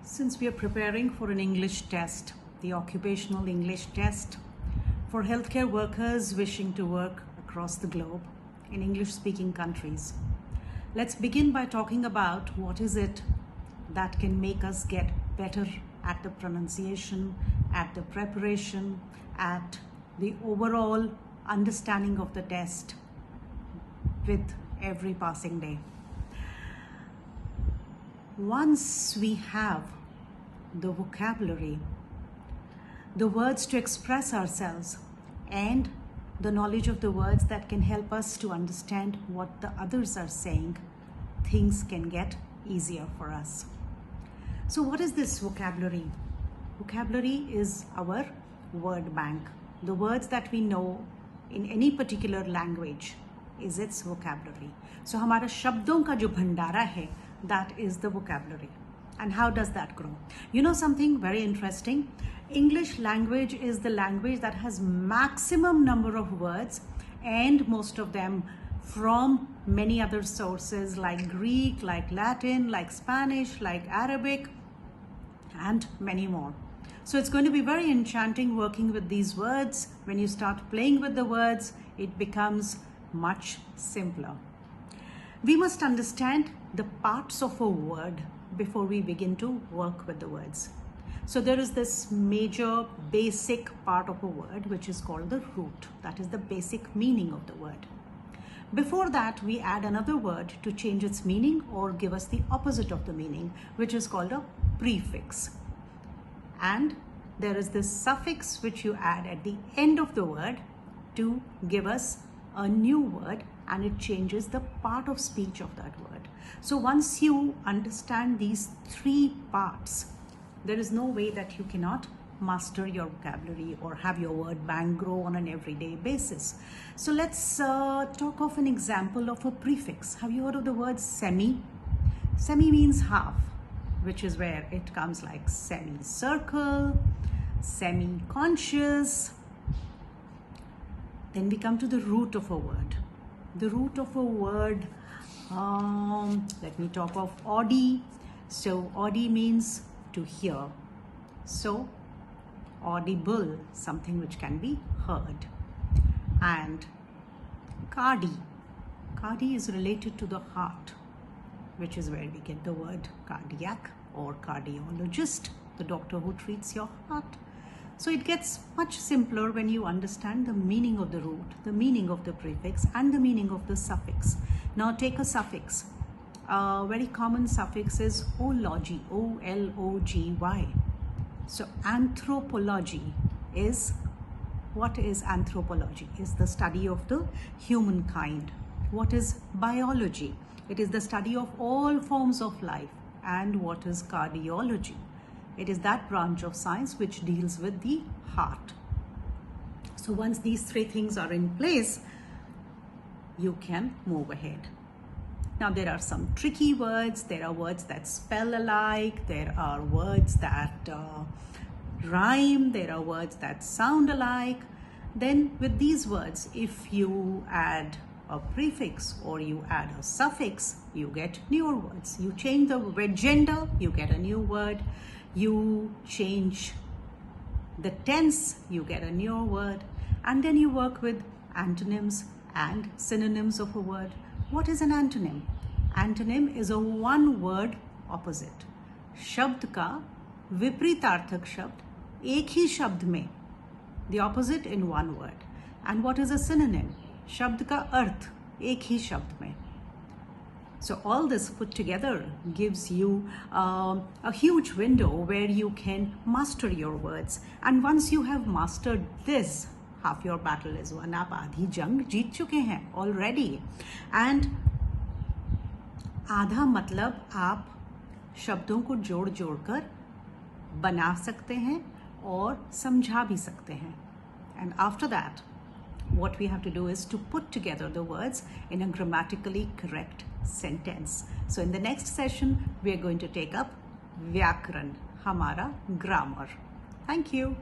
Since we are preparing for an English test, the occupational English test, for healthcare workers wishing to work across the globe in English-speaking countries, let's begin by talking about what is it that can make us get better at the pronunciation, at the preparation, at the overall understanding of the test with every passing day. Once we have the vocabulary, the words to express ourselves, and the knowledge of the words that can help us to understand what the others are saying, things can get easier for us. So what is this vocabulary? Vocabulary is our word bank. The words that we know in any particular language is its vocabulary. So हमारा शब्दों का जो भंडारा है, that is the vocabulary. And how does that grow? You know something very interesting? English language is the language that has maximum number of words, and most of them from many other sources like Greek, like Latin, like Spanish, like Arabic, and many more. So it's going to be very enchanting working with these words. When you start playing with the words, it becomes much simpler. We must understand the parts of a word before we begin to work with the words. So there is this major basic part of a word which is called the root. That is the basic meaning of the word. Before that, we add another word to change its meaning or give us the opposite of the meaning, which is called a prefix. And there is this suffix which you add at the end of the word to give us a new word, and it changes the part of speech of that word. So once you understand these three parts, there is no way that you cannot master your vocabulary or have your word bank grow on an everyday basis. So let's talk of an example of a prefix. Have you heard of the word semi? Semi means half, which is where it comes like semicircle, semi-conscious. Then we come to the root of a word. The root of a word, let me talk of audi. So audi means to hear. So audible, something which can be heard. And cardi. Cardi is related to the heart, which is where we get the word cardiac or cardiologist, the doctor who treats your heart. So it gets much simpler when you understand the meaning of the root, the meaning of the prefix, and the meaning of the suffix. Now take a suffix. A very common suffix is ology, O-L-O-G-Y. So anthropology is, what is anthropology? Is the study of the humankind. What is biology? It is the study of all forms of life. And what is cardiology? It is that branch of science which deals with the heart. So once these three things are in place, you can move ahead. Now there are some tricky words. There are words that spell alike. There are words that rhyme. There are words that sound alike. Then with these words, if you add a prefix or you add a suffix, you get newer words. You change the word gender, you get a new word. You change the tense, you get a newer word. And then you work with antonyms and synonyms of a word. What is an antonym? Antonym is a one-word opposite. शब्द का विपरीतार्थक शब्द एक ही शब्द में, the opposite in one word. And what is a synonym? शब्द का अर्थ एक ही शब्द में. So all this put together gives you a huge window where you can master your words. And once you have mastered this, half your battle is won. आप आधी जंग जीत चुके हैं already. And आधा मतलब आप शब्दों को जोड़ जोड़ कर बना सकते हैं और समझा भी सकते हैं. And after that, what we have to do is to put together the words in a grammatically correct sentence. So in the next session, we are going to take up Vyakaran, Hamara grammar. Thank you.